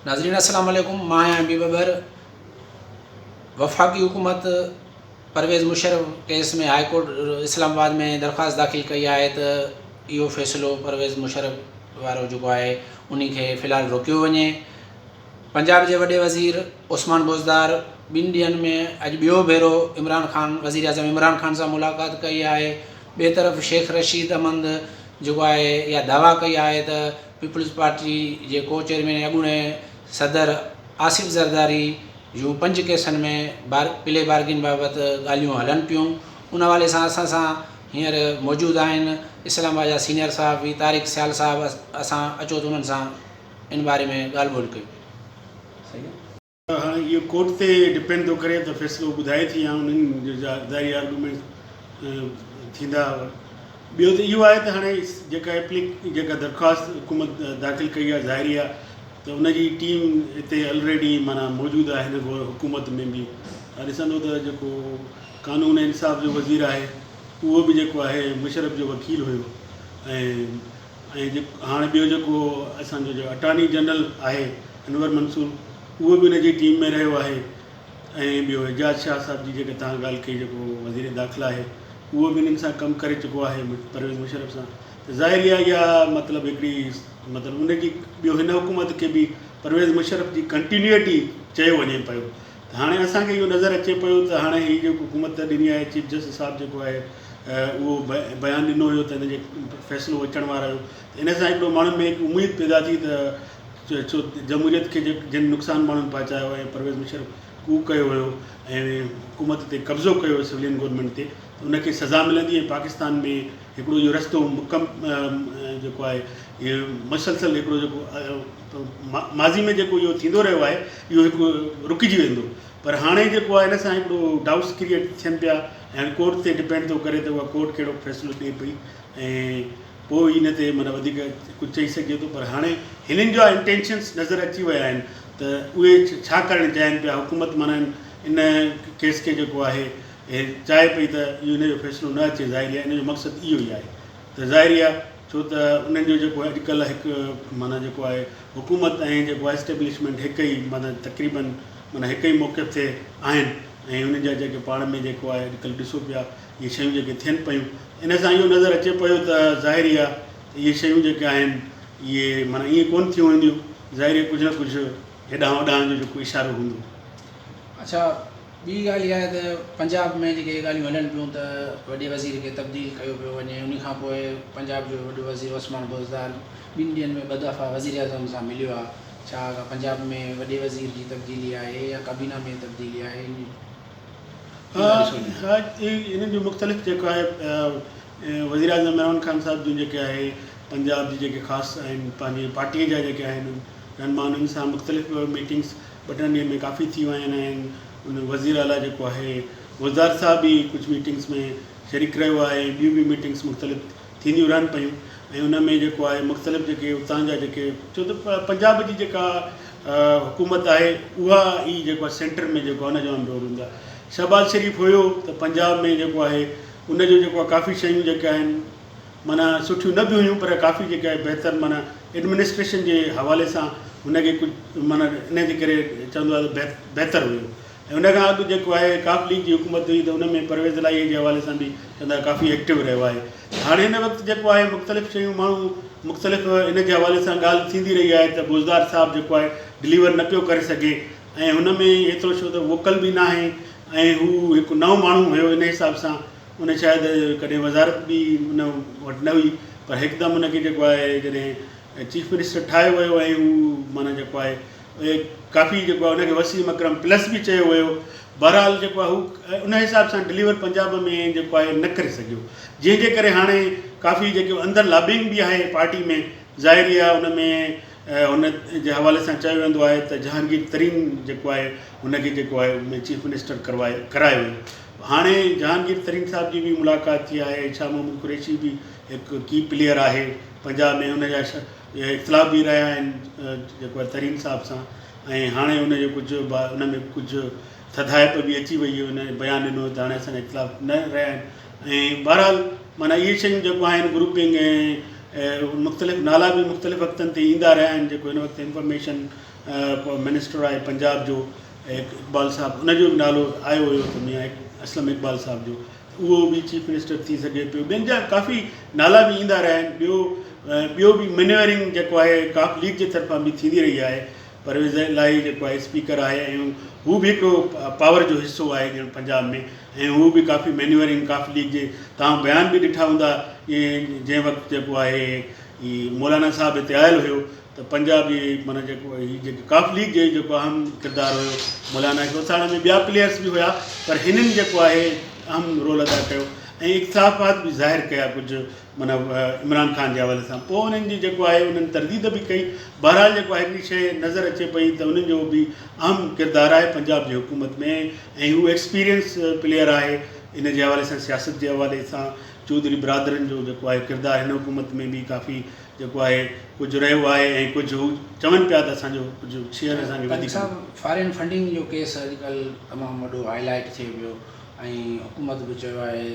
नाज़रीन अस्सलाम वालेकुम। मां आहियां हबीब बबर। वफ़ाक़ी हुकूमत परवेज़ मुशर्रफ केस में हाई कोर्ट इस्लामाबाद में दरख़्वास्त दाख़िल कई आहे त इहो फ़ैसिलो परवेज़ मुशर्रफ वारो जेको आहे उन खे फ़िलहालु रोकियो वञे। पंजाब जे वॾे वज़ीर उस्मान बुज़दार ॿिनि ॾींहंनि में अॼु ॿियो भेरो इमरान ख़ान वज़ीर आज़म इमरान ख़ान सां मुलाक़ात कई आहे। ॿिए तरफ़ शेख रशीद अहमद जेको आहे इहा दावा कई आहे त पीपल्स पार्टी जे को चेयरमैन अॻूणे सदर आसिफ़ ज़रदारी जूं 5 केसनि में प्ले बार्गिन बाबति ॻाल्हियूं हलनि पियूं। उन हवाले सां असां सां हींअर मौजूदु आहिनि इस्लामाबाद जा सीनियर साहब तारिक सियाल साहब। असां अचो त उन्हनि सां इन बारे में ॻाल्हि ॿोल कयूं। हाँ, ये कोर्ट से डिपेंड तो करे तो फैसलो ॿुधाए थी या उन्हनि जा ज़ाहिरी आर्गूमेंट थींदा। ॿियो त इहो आहे त हाणे जेका दरख़्वास्त हुकूमत दाख़िल कई आहे ज़ाहिरी आहे त उनजी टीम हिते ऑलरेडी माना मौजूदु आहे हिन हुकूमत में बि। ॾिसंदो त जेको कानून इंसाफ़ जो वज़ीर आहे उहो बि जेको आहे मुशर्रफ जो वकील हुयो ऐं हाणे ॿियो जेको असांजो जो अटॉर्नी जनरल आहे अनवर मंसूर उहो बि उनजी टीम में रहियो आहे। ऐं ॿियो एजाज शाह साहिब जी जेके तव्हां ॻाल्हि कई जेको वज़ीर दाख़िला आहे उहो बि इन्हनि सां कमु करे चुको आहे परवेज़ मुशर्रफ सां। त ज़ाहिरी आहे इहा मतिलबु हिकिड़ी मतिलबु उनजी ॿियो हिन हुकूमत खे बि परवेज़ मुशर्रफ जी कंटिन्यूटी चयो वञे पियो। त हाणे असांखे इहो नज़र अचे पियो त हाणे हीअ जेको हुकूमत ॾिनी आहे चीफ जस्टिस साहिबु जेको आहे उहो बयानु ॾिनो हुयो त हिनजे फ़ैसिलो अचण वारो हुयो। त इन सां हिकिड़ो माण्हुनि में हिकु उमेदु पैदा थी त छो जमहूरियत खे जिन नुक़सानु माण्हुनि पहुचायो ऐं परवेज़ मुशर्रफ कू कयो हुयो ऐं हुकूमत ते कब्ज़ो कयो हुयो सिविलियन गवर्नमेंट ते उनखे सज़ा मिलंदी। ऐं पाकिस्तान में हिकिड़ो इहो रस्तो जेको आहे इहो मसलसल हिकिड़ो जेको माज़ी में जेको इहो थींदो रहियो आहे इहो हिकु रुकिजी वेंदो। पर हाणे जेको आहे हिन सां हिकिड़ो डाउट्स क्रिएट थियनि पिया ऐं कोर्ट ते डिपेंड थो करे त उहा कोर्ट कहिड़ो फ़ैसिलो ॾिए पई ऐं पोइ इन ते माना वधीक कुझु चई सघे थो। पर हाणे हिननि जा इंटेंशन्स नज़र अची विया आहिनि त उहे छा करणु चाहिनि पिया। हुकूमत माना इन केस खे जेको आहे चाहे पई त इहो हिन जो फ़ैसिलो न अचे। ज़ाहिरी आहे इन जो मक़सदु इहो ई आहे त ज़ाहिरी आहे छो त उन्हनि जो जेको अॼुकल्ह हिकु माना जेको आहे हुकूमत ऐं जेको आहे एस्टेब्लिशमेंट हिकु ई माना तक़रीबन माना हिकु ई मौक़िफ़ ते आहिनि ऐं उन्हनि जा जेके पाण में जेको आहे अॼुकल्ह ॾिसो पिया इहे शयूं जेके थियनि पियूं इन सां इहो नज़र अचे पियो त ज़ाहिरी आहे इहे शयूं जेके आहिनि इहे माना ईअं कोन थियूं वेंदियूं। ज़ाहिरी कुझु न कुझु हेॾां होॾां जो जेको इशारो हूंदो। अच्छा, ॿी ॻाल्हि इहा आहे त पंजाब में जेके ॻाल्हियूं हलनि पियूं त वॾे वज़ीर खे तब्दील कयो पियो वञे। उन खां पोइ पंजाब जो वॾो वज़ीर उस्मान बुज़दार 2 ॾींहंनि में 2 दफ़ा वज़ीर आज़म सां मिलियो आहे। छा पंजाब में वॾे वज़ीर जी तब्दीली आहे या काबीना में तब्दीली आहे? हा, इन्हनि जो मुख़्तलिफ़ जेको आहे वज़ीर आज़म इमरान ख़ान साहिब जूं जेके आहे पंजाब जी जेके ख़ासि आहिनि पंहिंजी पार्टीअ जा जेके आहिनि रहनुमा उन्हनि सां मुख़्तलिफ़ मीटिंग्स 2-3 ॾींहंनि में काफ़ी थी विया आहिनि। उन वज़ीर आला जेको आहे बुज़दार साहिब बि कुझु मीटिंग्स में शरीक रहियो आहे। ॿियूं बि मीटिंग्स मुख़्तलिफ़ थींदियूं रहनि पियूं ऐं उन में जेको आहे मुख़्तलिफ़ जेके उतां जा जेके छो त पंजाब जी जेका हुकूमत आहे उहा ई जेको आहे सेंटर में जेको आहे उनजो रोल हूंदो आहे। शहबाज़ शरीफ़ हुयो त पंजाब में जेको आहे उनजो जेको आहे काफ़ी शयूं जेके आहिनि माना सुठियूं न बि हुयूं पर काफ़ी जेके आहे बहितर माना एडमिनिस्ट्रेशन जे हवाले सां हुनखे कुझु माना इन जे करे चवंदो आहे त बहितर हुयो। ऐं उन खां अॻु जेको आहे काफ़ लीग जी हुकूमत हुई त उन में परवेज़ इलाही जे हवाले सां बि चवंदा काफ़ी एक्टिव रहियो आहे। हाणे हिन वक़्तु जेको आहे मुख़्तलिफ़ शयूं माण्हू मुख़्तलिफ़ इन जे हवाले सां ॻाल्हि थींदी रही आहे त बुज़दार साहिबु जेको आहे डिलीवर न पियो करे सघे ऐं हुन में एतिरो छो त वोकल बि न आहे ऐं हू हिकु नओं माण्हू हुयो। इन हिसाब सां उन शायदि कॾहिं वज़ारत बि उन वटि न हुई पर हिकदमि उनखे जेको आहे जॾहिं चीफ मिनिस्टर ठाहियो वियो ऐं हू माना जेको आहे काफ़ी जेको आहे उनखे वसीम अकरम प्लस बि चयो वियो। बहरहाल जेको आहे हू उन हिसाब सां डिलीवर पंजाब में जेको आहे न करे सघियो जंहिंजे करे हाणे काफ़ी जेके अंदरि लॉबिंग बि आहे पार्टी में। ज़ाहिरी आहे उन में हुन जे हवाले सां चयो वेंदो आहे त जहांगीर तरीन जेको आहे हुनखे जेको आहे उन चीफ मिनिस्टर करायो वियो। हाणे जहांगीर तरीन साहिब जी बि मुलाक़ात थी आहे। शाह मोहम्मद कुरैशी बि हिकु की प्लेयर आहे पंजाब में हुनजा इख़्तिलाफ़ बि रहिया आहिनि जेको आहे तरीन साहिब सां ऐं हाणे हुनजो कुझु उन में कुझु थधाइप बि अची वई हुई। हुन बयानु ॾिनो त हाणे असांजा इख़्तिलाफ़ न रहिया आहिनि ऐं बहरहाल माना इहे शयूं जेको आहिनि ग्रुपिंग ऐं मुख़्तलिफ़ नाला बि मुख़्तलिफ़ वक़्तनि ते ईंदा रहिया आहिनि जेको हिन वक़्तु इंफॉर्मेशन मिनिस्टर आहे पंजाब जो इकबाल साहब, उनजो बि नालो आयो हुयो त मियां असलम इकबाल साहब जो, उहो बि चीफ मिनिस्टर थी सघे पियो। ॿियनि जा काफ़ी नाला बि ईंदा रहिया आहिनि। ॿियो बि मेन्यूअरिंग जेको आहे काफ लीग जे तरफ़ां बि थींदी रही आहे। परवेज़ इलाही जेको आहे स्पीकर आहे ऐं हू बि हिकिड़ो पावर जो हिसो आहे ॼण पंजाब में, ऐं हू बि काफ़ी मेन्यूअरिंग काफ लीग जे तव्हां बयान बि ॾिठा हूंदा इहे जंहिं वक़्तु जेको आहे ही मौलाना साहिबु हिते आयल हुयो त पंजाब जी माना जेको हीअ जेके काफ लीग जो जेको अहम किरदारु हुयो मौलाना कोसाड़ा में, ॿिया प्लेयर्स बि हुया पर हिननि जेको आहे अहम रोल अदा कयो ऐं इख़्तिलाफ़ात बि ज़ाहिर कया कुझु माना इमरान ख़ान जे हवाले सां। पोइ उन्हनि जी जेको आहे उन्हनि तरदीद बि कई। बहरहाल जेको आहे हिकिड़ी शइ नज़र अचे पई त उन्हनि जो बि अहम किरदारु आहे पंजाब जी हुकूमत में, ऐं हू एक्सपीरियंस प्लेयर आहे इन जे हवाले सां, सियासत जे हवाले सां। चौधरी बिरादरनि जो जेको आहे किरदारु हिन हुकूमत में बि काफ़ी जेको आहे कुझु रहियो आहे, ऐं कुझु हू चवनि पिया त असांजो कुझु शेयर असांखे वधीक। फॉरेन फंडिंग जो केस अॼुकल्ह तमामु वॾो हाईलाइट थिए पियो ऐं हुकूमत बि चयो आहे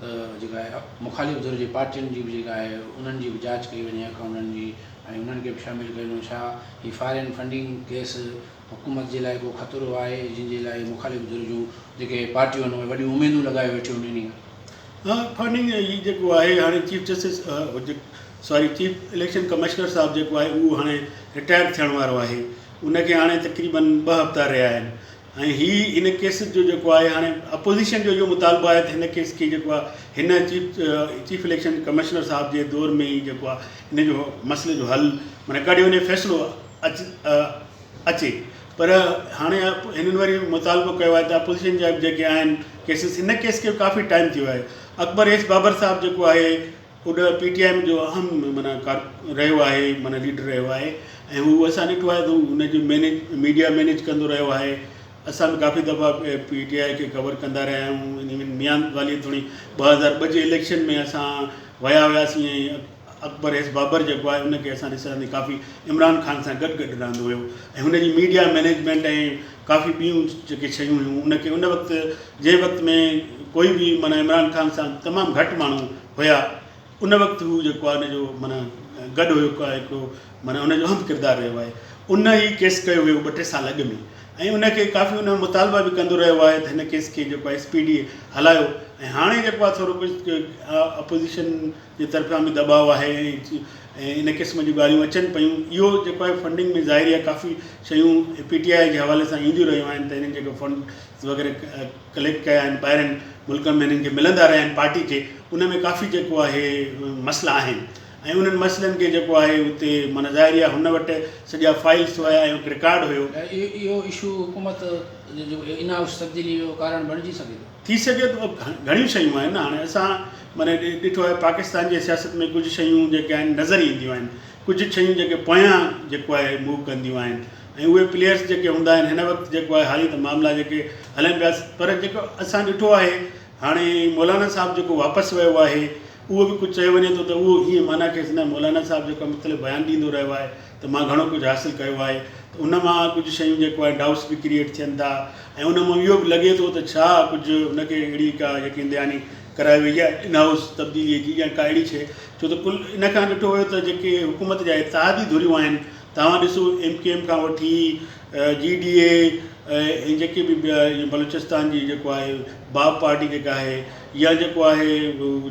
त जेका आहे मुख़ालिफ़ धुर जी पार्टियुनि जी बि जेका आहे उन्हनि जी बि जांच कई वञे अकाउंटनि जी, ऐं उन्हनि खे बि शामिलु कयो वञे। छा हीअ फॉरेन फंडिंग केस हुकूमत जे लाइ को ख़तरो आहे जंहिंजे लाइ मुख़ालिफ़ धुर जूं जेके पार्टियूं आहिनि उहे वॾियूं उमेदूं लॻाए वेठियूं आहिनि? हाँ, फंडिंग हीअ जेको आहे हाणे चीफ इलेक्शन कमिश्नर साहिबु जेको आहे उहो हाणे रिटायर थियण वारो आहे। उनखे हाणे तक़रीबन 2 हफ़्ता रहिया आहिनि, ऐं हीअ इन केस जो जेको आहे हाणे अपोज़िशन जो इहो मुतालबो आहे त हिन केस खे जेको आहे हिन चीफ इलेक्शन कमिश्नर साहिब जे दौर में ई जेको आहे हिन जो मसइले जो हल माना कॾहिं उन फ़ैसिलो अचे। पर हाणे हिननि वरी मुतालबो कयो आहे त अपोज़िशन जा जेके आहिनि केसिस, हिन केस खे काफ़ी टाइम थियो आहे। अकबर एस बाबर साहिबु जेको आहे उन PTI जो अहम माना रहियो आहे, माना लीडर रहियो आहे, ऐं हू असां ॾिठो आहे त हुनजो मीडिया मैनेज कंदो रहियो आहे। असां बि काफ़ी दफ़ा PTI खे कवर कंदा रहिया आहियूं। इन में मियां वाली थोरी 2002 जे इलेक्शन में असां विया हुआसीं, ऐं अकबर एस बाबर जेको आहे उनखे असां ॾिसंदासीं काफ़ी इमरान ख़ान सां गॾु रहंदो हुयो, ऐं हुनजी मीडिया मैनेजमेंट ऐं काफ़ी ॿियूं जेके शयूं हुयूं उनखे उन वक़्तु जंहिं वक़्त में कोई बि माना इमरान ख़ान सां तमामु घटि माण्हू हुया, उन वक़्तु हू जेको आहे हुनजो माना गॾु हुयो हिकिड़ो माना हुनजो अहम किरदारु रहियो आहे। उन ई केस कयो हुयो 2-3 साल अॻु में, ऐं उनखे काफ़ी उन मुतालबा बि कंदो रहियो आहे त हिन केस खे जेको आहे स्पीडी हलायो। ऐं हाणे जेको आहे थोरो कुझु अपोज़िशन जे तरफ़ां बि दबाव आहे, ऐं इन क़िस्म जूं ॻाल्हियूं अचनि पियूं। इहो जेको आहे फंडिंग में ज़ाहिर आहे काफ़ी शयूं PTI जे हवाले सां ईंदियूं रहियूं आहिनि, त हिननि जेको फंड्स वग़ैरह कलेक्ट कया आहिनि ॿाहिरनि मुल्कनि में हिननि खे मिलंदा रहिया आहिनि पार्टी खे, उन में काफ़ी जेको आहे मसइला आहिनि, ऐं उन्हनि मसइलनि खे जेको आहे उते माना ज़ाहिर आहे हुन वटि सॼा फाइल्स हुया ऐं हिकु रिकॉर्ड हुयो। इहो इशू हुकूमत जो इन हाउस तब्दीली जो कारण बणिजी थी सघे थो। घणियूं शयूं आहिनि। हाणे असां माना ॾिठो आहे पाकिस्तान जे सियासत में कुझु शयूं जेके आहिनि नज़र ईंदियूं आहिनि, कुझु शयूं जेके पोयां जेको आहे मूव कंदियूं आहिनि, ऐं उहे प्लेयर्स जेके हूंदा आहिनि हिन वक़्तु जेको आहे हाली त मामला जेके हलनि पिया। पर जेको असां ॾिठो आहे हाणे मौलाना साहिबु जेको वापसि वियो आहे उहो बि कुझु चयो वञे थो त उहो हीअं माना केसि न, मौलाना साहिबु जेको मुख़्तलिफ़ बयानु ॾींदो रहियो आहे त मां घणो कुझु हासिलु कयो आहे, त उन मां कुझु शयूं जेको आहे डाउट्स बि क्रिएट थियनि था, ऐं उन मां इहो बि लॻे थो त छा कुझु हुनखे अहिड़ी का यकीन दयानी कराई वई आहे इन हाउस तब्दीलीअ जी या का अहिड़ी शइ। छो त कुल इन खां ॾिठो हुयो त जेके हुकूमत जा इतिहादी धुरियूं आहिनि, तव्हां ॾिसो MKM खां वठी GDA ऐं जेके बि बलूचिस्तान जी जेको आहे बाब पार्टी जेका आहे, या जेको आहे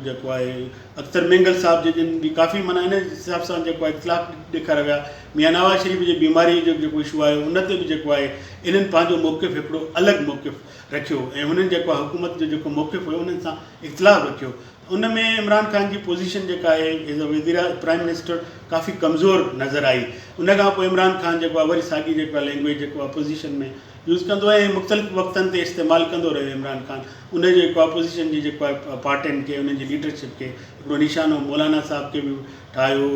जेको आहे अख्तर मेंगल साहिबु जिन बि काफ़ी माना हिन हिसाब सां जेको आहे इख़्तिलाफ़ ॾेखारिया विया। मियां नवाज़ शरीफ़ जी बीमारी जो जेको इशू आहे उन ते बि जेको आहे इन्हनि पंहिंजो मौक़िफ़ हिकिड़ो अलॻि मौक़िफ़ रखियो, ऐं हुननि जेको आहे हुकूमत जो जेको मौक़िफ़ हुयो उन्हनि सां इख़्तिलाफ़ रखियो। उन में इमरान ख़ान जी पोज़ीशन जेका आहे एज़ अ वज़ीर प्राइम मिनिस्टर काफ़ी कमज़ोर नज़र आई। उन खां पोइ इमरान ख़ान जेको आहे वरी साॻी जेको आहे लैंग्वेज जेको अपोज़िशन में यूज़ कंदो ऐं मुख़्तलिफ़ वक़्तनि ते इस्तेमालु कंदो रहियो इमरान ख़ान। उन जेको अपोज़िशन जी जेको आहे पार्टियुनि खे उन्हनि जी लीडरशिप खे हिकिड़ो निशानो मौलाना साहिब खे बि ठाहियो,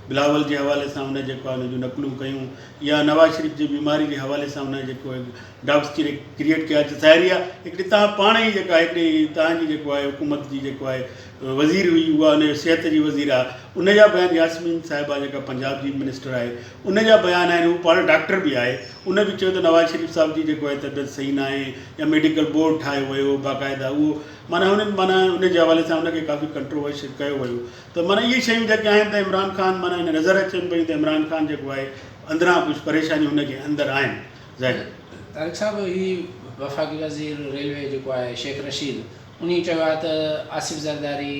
बिलावल जे हवाले सां उन जेको आहे उनजूं नक़लूं कयूं, या नवाज़ शरीफ़ जी बीमारी जे हवाले सां उन जेको आहे डाउट्स क्रिएट कया। ज़ाहिरी आहे हिकिड़ी तव्हां पाण ई जेका हिकिड़ी तव्हांजी जेको आहे हुकूमत जी जेको आहे वज़ीर हुई उहा उन सिहत जी वज़ीर आहे, उन जा बयान यास्मीन साहिबा जेका पंजाब जी मिनिस्टर आहे उन जा बयान आहिनि। हू पाण डॉक्टर बि आहे, उन बि चयो त नवाज़ शरीफ़ साहिब जी जेको आहे तबियत सही न आहे, या मेडिकल बोर्ड ठाहियो वियो बाक़ाइदा, उहो माना हुननि माना उन जे हवाले सां उनखे काफ़ी कंट्रोवर्शियल कयो वियो। त माना इहे शयूं जेके आहिनि त इमरान ख़ान माना हिन नज़र अचनि पियूं त इमरान ख़ान जेको आहे अंदरां कुझु परेशानियूं हुनखे अंदरि आहिनि ज़ाहिर। तारिक साहब, ही वफ़ाक़ी वज़ीर रेलवे जेको आहे शेख रशीद, उन चयो आहे त आसिफ़ ज़रदारी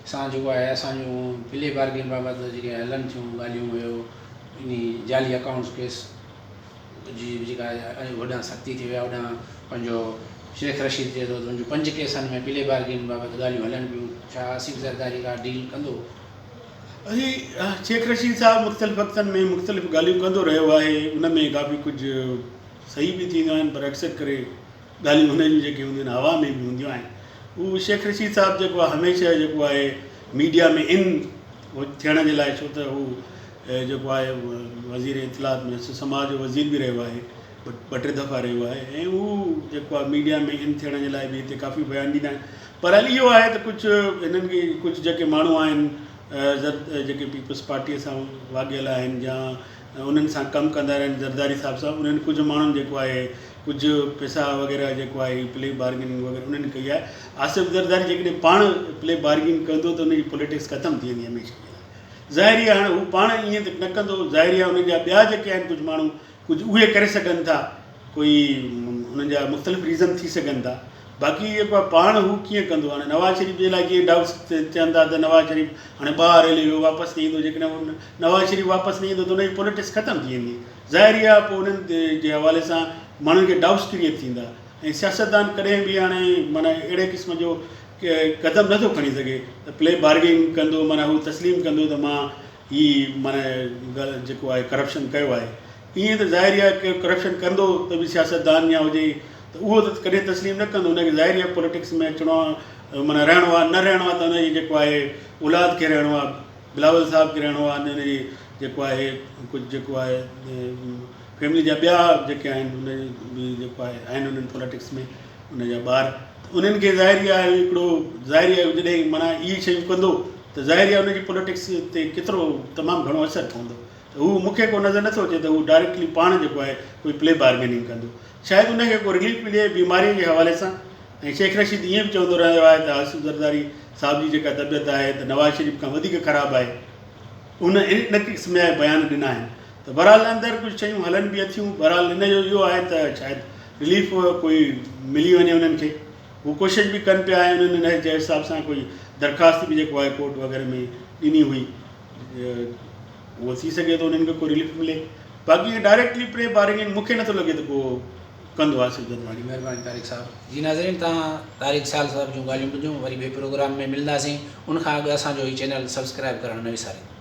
सां जेको आहे असांजूं प्ले बार्गेन बाबति जेके हलनि थियूं ॻाल्हियूं हुयो, इन जाली अकाउंट्स केस जी जेका होॾां सख़्ती थी विया, होॾां पंहिंजो शेख रशीद चए थो त मुंहिंजूं 5 केसनि में प्ले बार्गेन बाबति ॻाल्हियूं हलनि पियूं, छा आसिफ़ ज़रदारी का डील कंदो? शेख रशीद साहब मुख़्तलिफ़ वक़्तनि में मुख़्तलिफ़ ॻाल्हियूं कंदो रहियो आहे, उन में काफ़ी कुझु सही बि थींदियूं आहिनि, पर अक्सर करे ॻाल्हियूं हुन जूं जेके हूंदियूं आहिनि हवा में बि हूंदियूं आहिनि। उहो शेख रशीद साहब जेको आहे हमेशह जेको आहे मीडिया में इन थियण जे लाइ, छो त हू जेको आहे वज़ीर इत्तलात में समाज जो वज़ीर बि रहियो आहे, 2-3 दफ़ा रहियो आहे, ऐं हू जेको आहे मीडिया में इन थियण जे लाइ बि हिते काफ़ी बयानु ॾींदा आहिनि। पर हल इहो आहे त कुझु हिननि खे कुझु जेके माण्हू आहिनि जेके पीपल्स पार्टीअ सां वाॻियल आहिनि या उन्हनि सां कमु कंदा आहिनि ज़रदारी साहिब सां, उन्हनि कुझु माण्हुनि जेको आहे कुझु पैसा वग़ैरह जेको आहे प्ले बार्गेनिंग वग़ैरह उन्हनि कई आहे। आसिफ़ ज़रदारी जेकॾहिं पाण प्ले बार्गेनिंग कंदो त उनजी पॉलिटिक्स ख़तमु थी वेंदी हमेशह। ज़ाहिरी आहे हाणे हू पाण ईअं त न कंदो, ज़ाहिरी आहे उन्हनि जा ॿिया जेके आहिनि कुझु माण्हू कुझु उहे करे सघनि था, कोई उन्हनि जा मुख़्तलिफ़ रीज़न थी सघनि था। बाक़ी जेको आहे पाण हू कीअं कंदो, हाणे नवाज़ शरीफ़ जे लाइ जीअं डाउट्स थियनि था त नवाज़ शरीफ़ हाणे ॿाहिरि हली वियो, वापसि न ईंदो, जेकॾहिं नवाज़ शरीफ़ वापसि न ईंदो त उनजी पॉलिटिक्स ख़तमु थी वेंदी। ज़ाहिरी आहे पोइ उन्हनि जे हवाले सां माण्हुनि खे डाउट्स क्रिएट थींदा, ऐं सियासतदान कॾहिं बि हाणे माना अहिड़े क़िस्म जो क़दम नथो खणी सघे त प्ले बार्गेनिंग कंदो, माना हू तस्लीम कंदो त मां हीअ माना जेको आहे करप्शन कयो आहे। ईअं त ज़ाहिरी आहे की करप्शन कंदो त बि सियासतदान या हुजे त उहो त कॾहिं तस्लीम न कंदो, हुनखे ज़ाहिरी आहे पॉलिटिक्स में अचिणो आहे, माना रहणो आहे, न रहणो आहे त हुनजी जेको आहे औलाद खे रहणो आहे, बिलावल साहिब खे रहणो आहे, हुनजी जेको आहे कुझु जेको आहे फैमिली जा ॿिया जेके आहिनि उन जेको आहे आहिनि उन्हनि पॉलिटिक्स में उनजा ॿार, उन्हनि खे ज़ाहिरी आहे हिकिड़ो ज़ाहिरी आहे जॾहिं माना इहे शयूं कंदो त ज़ाहिरी आहे उनजी पॉलिटिक्स ते केतिरो तमामु घणो असरु पवंदो। त हू मूंखे को नज़र नथो अचे त हू डायरेक्टली पाण जेको आहे कोई प्ले बार्गेनिंग कंदो, शायदि उनखे को रिलीफ मिले बीमारीअ जे हवाले सां। ऐं शेख रशीद ईअं बि चवंदो रहियो आहे त आसिफ़ ज़रदारी साहिब जी जेका तबियत आहे त नवाज़ शरीफ़ खां वधीक ख़राबु आहे, उन इन क़िस्म जा बयान ॾिना आहिनि। त बहरहाल अंदरि कुझु शयूं हलनि बि अथियूं, बहरहाल हिन जो इहो आहे त शायदि रिलीफ कोई मिली वञे उन्हनि खे, हू कोशिशि बि कनि पिया, ऐं उन्हनि जे हिसाब सां कोई दरख़्वास्त बि जेको आहे कोर्ट वग़ैरह में ॾिनी हुई, उहो थी सघे थो उन्हनि खे कोई रिलीफ मिले। बाक़ी डायरेक्टली प्ले बार्गेनिंग मूंखे नथो लॻे त को कंदो आसिफ़ ज़रदारी। महिरबानी तारिक साहब जी। नाज़रीन, तव्हां तारिक साहब जूं ॻाल्हियूं ॿुधियूं, वरी ॿिए प्रोग्राम में मिलंदासीं। उनखां अॻु असांजो हीउ चैनल सब्सक्राइब करणु न विसारियो।